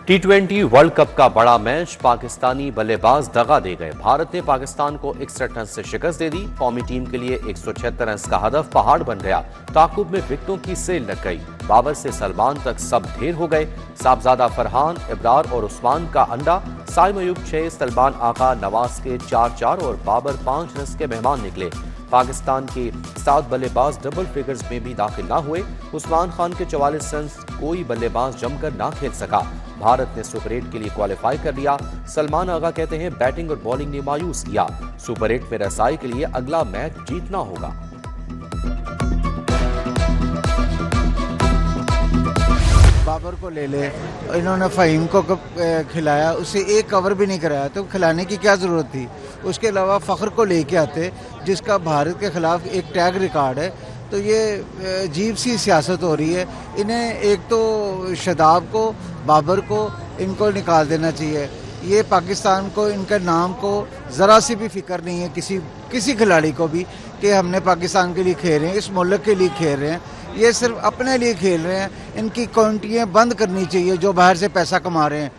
टी20 world cup का बड़ा match, Pakistani बल्लेबाज दगा दे गए। भारत ने पाकिस्तान को 61 रन से शिकस्त दे दी। कौमी टीम के लिए 176 रन का हदफ पहाड़ बन गया। ताकुब में विकेटों की सेल लग गई। बाबर से सलमान तक सब ढेर हो गए। साहबजादा फरहान, इब्रार और उस्मान का अंडा। साइम अयूब 6, सलमान आका, नवाज के 4-4 और बाबर 5 रन के मेहमान निकले। पाकिस्तान के 7 बल्लेबाज डबल फिगर्स में भी दाखिल ना हुए। उस्मान खान के 44 रन कोई बल्लेबाज जमकर ना खेल सका। भारत ने सुपर 8 के लिए क्वालिफाई कर लिया। सलमान आगा कहते हैं, बैटिंग और बॉलिंग ने मायूस किया। सुपर 8 में रसाई के लिए अगला मैच जीतना होगा। बाबर को ले ले, इन्होंने फ़हीम को खिलाया, उसे एक कवर भी नहीं कराया, तो खिलाने की क्या ज़रूरत थी। उसके अलावा फ़ख्र को लेके आते, जिसका भारत के ख़िलाफ़ एक टैग रिकॉर्ड है। तो ये अजीब सी सियासत हो रही है। इन्हें एक तो शदाब को, बाबर को, इनको निकाल देना चाहिए। ये पाकिस्तान को, इनके नाम को ज़रा सी भी फिक्र नहीं है किसी खिलाड़ी को भी, कि हमने पाकिस्तान के लिए खेल रहे हैं, इस मुल्क के लिए खेल रहे हैं। ये सिर्फ अपने लिए खेल रहे हैं। इनकी काउंटियाँ बंद करनी चाहिए जो बाहर से पैसा कमा रहे हैं।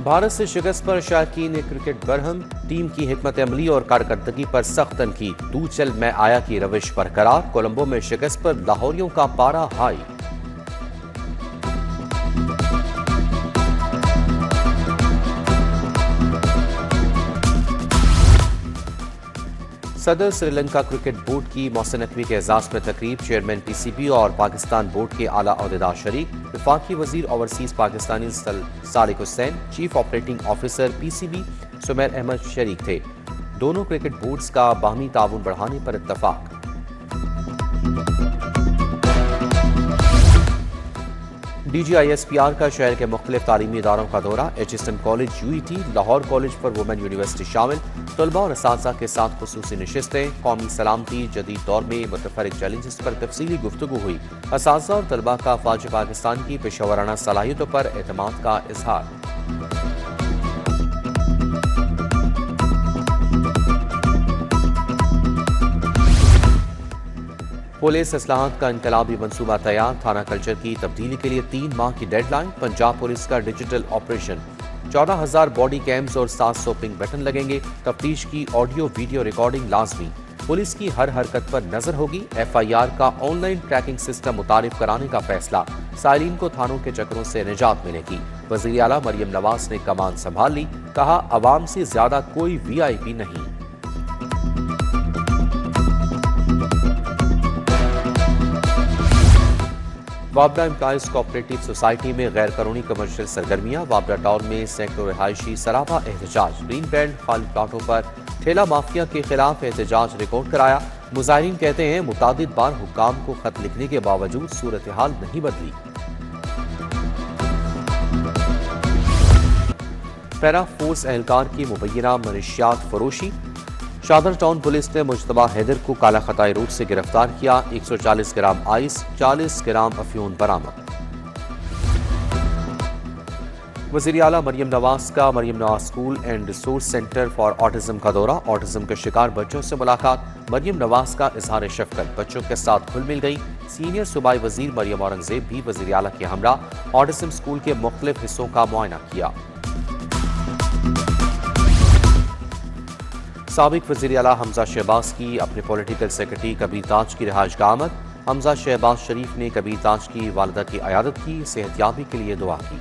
भारत से शिकस्त पर शायकीन ने क्रिकेट बरहम। टीम की हिकमत अमली और कारकर्दगी पर सख्त तनकीद। तू चल मैं आया की रविश बरकरार। कोलंबो में शिकस्त पर लाहौरियों का पारा हाई। सदर श्रीलंका क्रिकेट बोर्ड की मौसम नकवी के एजाज में तकरीब। चेयरमैन पीसीबी और पाकिस्तान बोर्ड के आला अहदेदार शरीक। वफाकी वजीर overseas Pakistani Salik Hussain, chief operating officer PCB Sumair Ahmed शरीक थे। दोनों क्रिकेट बोर्ड्स का बाहमी ताउन बढ़ाने पर इत्तफाक। DGISPR का शहर के मुख्तलिफ तालीमी इदारों का दौरा। HSM college, UET, Lahore college for women university शामिल। तलबा और असातिज़ा के साथ खुसूसी नशिस्तें। कौमी सलामती जदीद दौर में मुतफरिक चैलेंजेस पर तफसीली गुफ्तगू हुई। असातिज़ा और तलबा का फ़ौज पाकिस्तान की पेशेवराना सलाहियतों पर एतमाद का इजहार। पुलिस इस्लाहात का इनकलाबी मंसूबा तैयार। थाना कल्चर की तब्दीली के लिए 3 माह की डेडलाइन। पंजाब पुलिस का डिजिटल ऑपरेशन। 14,000 बॉडी कैम्स और 700 पिंग बटन लगेंगे। तफ्तीश की ऑडियो वीडियो रिकॉर्डिंग लाजमी। पुलिस की हर हरकत पर नजर होगी। FIR का ऑनलाइन ट्रैकिंग सिस्टम मुतारिफ कराने का फैसला। साइलिन को थानों के चक्रों से निजात मिलेगी। वज़ीर आला मरियम नवाज ने कमान संभाल ली। कहा, अवाम से ज्यादा कोई VIP नहीं। वाबरा एम्प्लॉइज कोऑपरेटिव सोसाइटी में गैर कानूनी कमर्शियल सरगर्मियां। वाबरा टाउन में सैकड़ों रिहायशी सरापा एहतजाज। ग्रीन बैंड खाली प्लाटों पर ठेला माफिया के खिलाफ एहतजाज रिकॉर्ड कराया। मुजाहिरीन कहते हैं, मुतादिद बार हुक्काम को खत लिखने के बावजूद सूरत हाल नहीं बदली। पैरा फोर्स एहलकार की मुबैना मनशियात फरोशी। शादर टाउन पुलिस ने मुजतबा हैदर को काला खताई रूट से गिरफ्तार किया। 140 ग्राम आइस, 40 ग्राम अफ्यून बरामद। वज़ीर आला मरियम नवाज का Maryam Nawaz school and resource centre for autism का दौरा। ऑटिज्म के शिकार बच्चों से मुलाकात। मरियम नवाज का इजहार शफकत, बच्चों के साथ घुल मिल गई। सीनियर सूबाई वजीर मरियम औरंगजेब भी वज़ीर आला के हमरा ऑटिज्म स्कूल के मुख्तलिफ हिस्सों का मुआयना किया। साबिक वज़ीर आला हमजा शहबाज की अपने पॉलिटिकल सेक्रेटरी कबीर ताज की रिहाइशगाह आमद। हमजा शहबाज शरीफ ने कबीर ताज की वालिदा की अयादत की। सेहतयाबी के लिए दुआ की।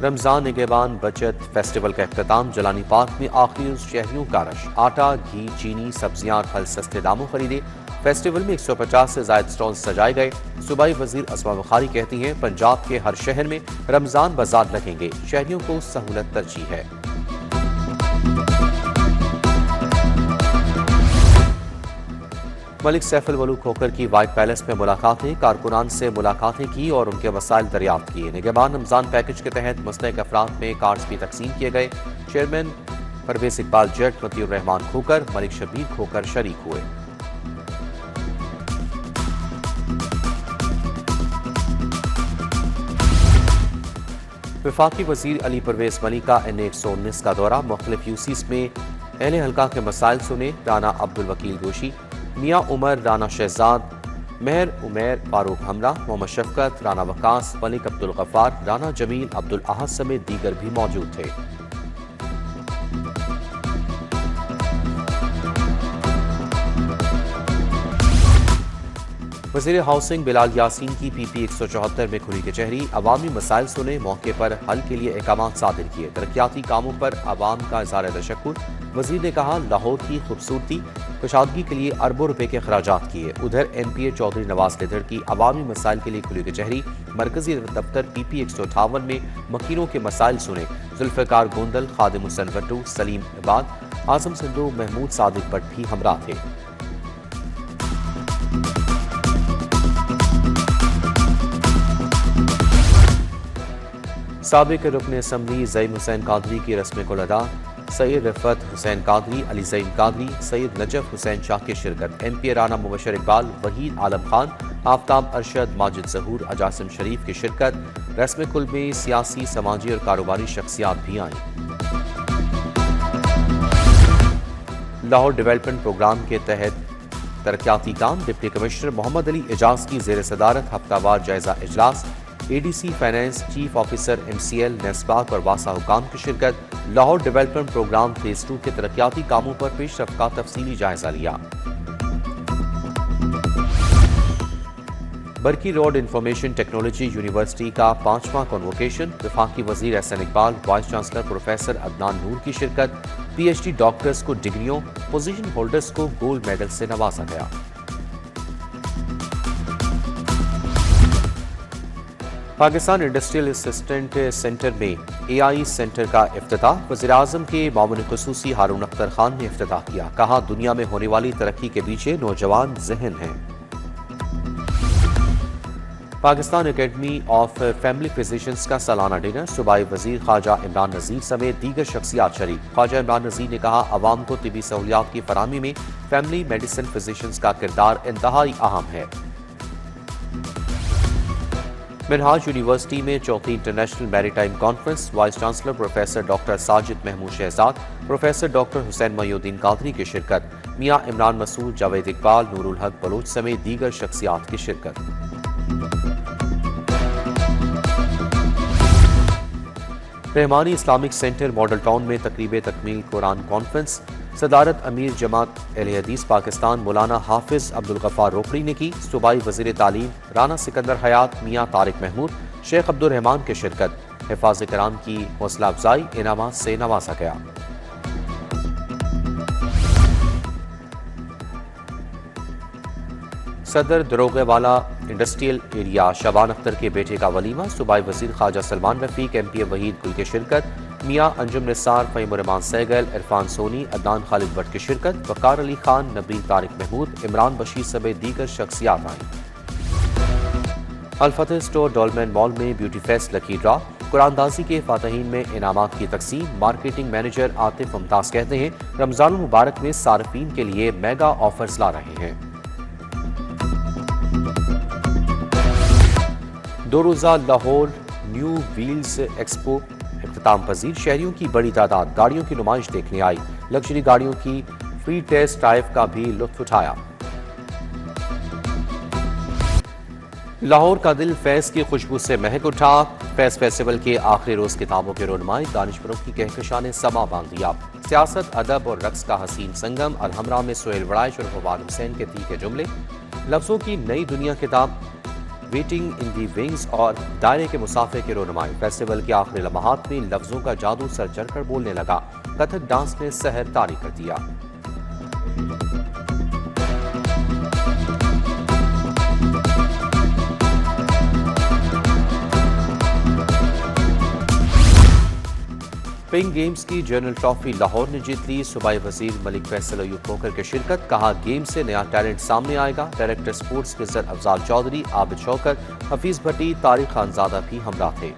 रमजान निगहबान बचत फेस्टिवल का इख्तिताम। जलानी पार्क में आखिरी शहरियों का रश। आटा, घी, चीनी, सब्जियां और फल सस्ते दामों खरीदे। फेस्टिवल में 150 से ज्यादा स्टॉल सजाए गए। सूबाई वजीर अस्मा बुखारी कहती हैं, पंजाब के हर शहर में रमजान बाजार लगेंगे। शहरियों को सहूलत तरजीह है। मलिक सैफुल मलूक खोखर की व्हाइट पैलेस में मुलाकातें। कारकुनान से मुलाकातें की और उनके मसाइल दरियाफ्त किए। निगहबान रमजान पैकेज के तहत मुस्तहिक अफराद में कार्ड्स भी तकसीम किए गए। चेयरमैन परवेज इकबाल जट, मतीउर रहमान खोखर, मलिक शबीर खोखर शरीक हुए। वफाकी वजीर अली परवेज मनी का NA 119 का दौरा। मुख्तलिफ यूसीस में अहले हल्का के मसाइल सुने। राना अब्दुल वकील गोशी। میاں عمر، رانا شہزاد، مہر عمیر، فاروق ہمراہ، محمد شفقت، رانا وقاص، ملک عبدالغفار، رانا جمیل، عبدالاحد سمیت دیگر بھی موجود تھے۔ وزیر ہاؤسنگ بلال یاسین کی پی پی 174 میں کھلی کچہری، عوامی مسائل سنے، موقع پر حل کے لیے احکامات صادر کیے، ترقیاتی کاموں پر عوام کا اظہار تشکر۔ وزیر نے کہا لاہور کی خوبصورتی کشادگی کے لیے اربوں روپے کے اخراجات کیے۔ ادھر ایم پی اے چودھری نواز لیدھڑ کی عوامی مسائل کے لیے کھلی کچہری، مرکزی دفتر پی پی 158 میں مکینوں کے مسائل سنے، ذوالفقار گوندل، خادم حسین وٹو، سلیم عباد، اعظم سندھو، محمود صادق بٹ بھی ہمراہ تھے۔ سابق رکن اسمبلی زعیم حسین قادری کی رسم کل ادا، سید رفعت حسین قادری، علی زعیم قادری، سید نجف حسین شاہ کی شرکت، ایم پی اے رانا مبشر اقبال، وحید عالم خان، آفتاب ارشد، ماجد ظہور، اجاسم شریف کی شرکت۔ رسم کل میں سیاسی، سماجی اور کاروباری شخصیات بھی آئیں۔ لاہور ڈیولپمنٹ پروگرام کے تحت ترقیاتی کام، ڈپٹی کمشنر محمد علی اعجاز کی زیر صدارت ہفتہ وار جائزہ اجلاس، A D C finance, chief officer M C L, NESPAK اور واسا حکام کی شرکت۔ لاہور ڈیولپمنٹ پروگرام فیز 2 کے ترقیاتی کاموں پر پیش رفت کا تفصیلی جائزہ لیا۔ Burki road information technology university کا 5واں کنووکیشن، وفاقی وزیر Ahsan Iqbal, vice chancellor professor Adnan Noor کی شرکت۔ پی ایچ ڈی ڈاکٹرز کو ڈگریوں، پوزیشن ہولڈرز کو گولڈ میڈل سے نوازا گیا۔ پاکستان انڈسٹریل اسسٹنٹ سینٹر میں اے آئی سینٹر کا افتتاح، وزیراعظم کے معاون خصوصی ہارون اختر خان نے افتتاح کیا، کہا دنیا میں ہونے والی ترقی کے پیچھے نوجوان ذہن ہیں۔ Pakistan academy of family physicians کا سالانہ ڈنر، صوبائی وزیر خواجہ عمران نذیر سمیت دیگر شخصیات شریک۔ خواجہ عمران نذیر نے کہا عوام کو طبی سہولیات کی فراہمی میں فیملی میڈیسن فزیشنز کا کردار انتہائی اہم ہے۔ منہاج یونیورسٹی میں چوتھی international maritime conference, vice chancellor professor doctor Sajid Mahmood Shahzad, professor doctor Hussain Mohiuddin Qadri کی شرکت، میاں عمران مسعود، جاوید اقبال، نور الحق بلوچ سمیت دیگر شخصیات کی شرکت۔ رحمانی اسلامک سینٹر ماڈل ٹاؤن میں تقریب تکمیل قرآن کانفرنس، صدارت امیر جماعت اہل حدیث پاکستان مولانا حافظ عبدالغفار روکڑی نے کی، صوبائی وزیر تعلیم رانا سکندر حیات، میاں طارق محمود، شیخ عبدالرحمان کی شرکت۔ حفاظ کرام کی حوصلہ افزائی، انعامات سے نوازا گیا۔ صدر دروغے والا انڈسٹریل ایریا شابان اختر کے بیٹے کا ولیمہ، صوبائی وزیر Khawaja Salman Rafique, M P A Waheed Gul کی شرکت، میاں انجم نثار، فہیم الرحمان سیگل، عرفان سونی، عدنان خالد بٹ کی شرکت، وقار علی خان، نبیل طارق محمود، عمران بشیر سمیت دیگر شخصیات آئیں۔ الفتح اسٹور ڈولمین مال میں بیوٹی فیسٹ لکی ڈرا، قرآن دازی کے فاتحین میں انعامات کی تقسیم، مارکیٹنگ مینیجر عاطف ممتاز کہتے ہیں رمضان المبارک میں صارفین کے لیے میگا آفرز لا رہے ہیں۔ 2 روزہ لاہور نیو ویلز ایکسپو اختتام پذیر، شہریوں کی بڑی تعداد گاڑیوں کی نمائش دیکھنے آئی، لگژری گاڑیوں کی فری ٹیسٹ ڈرائیو کا بھی لطف اٹھایا۔ لاہور کا دل فیض کی خوشبو سے مہک اٹھا، فیض فیسٹیول کے آخری روز کتابوں کے رونمائی، دانشوروں کی کہکشاں نے سما باندھ دیا، سیاست، ادب اور رقص کا حسین سنگم، الحمرا میں سہیل وڑائش اور فواد حسین کے تیکھے جملے، لفظوں کی نئی دنیا کتاب، ویٹنگ ان دی ونگز اور دائرے کے مسافر کے رونمائی، فیسٹیول کے آخری لمحات میں لفظوں کا جادو سر چڑھ کر بولنے لگا، کتھک ڈانس نے سحر طاری کر دیا۔ پنک گیمز کی جنرل ٹرافی لاہور نے جیت لی، صوبائی وزیر ملک فیصل ایوب کھوکھر کی شرکت، کہا گیم سے نیا ٹیلنٹ سامنے آئے گا، ڈائریکٹر سپورٹس عزت افضال چودھری، عابد شوکت، حفیظ بھٹی، طارق خانزادہ بھی ہمراہ تھے۔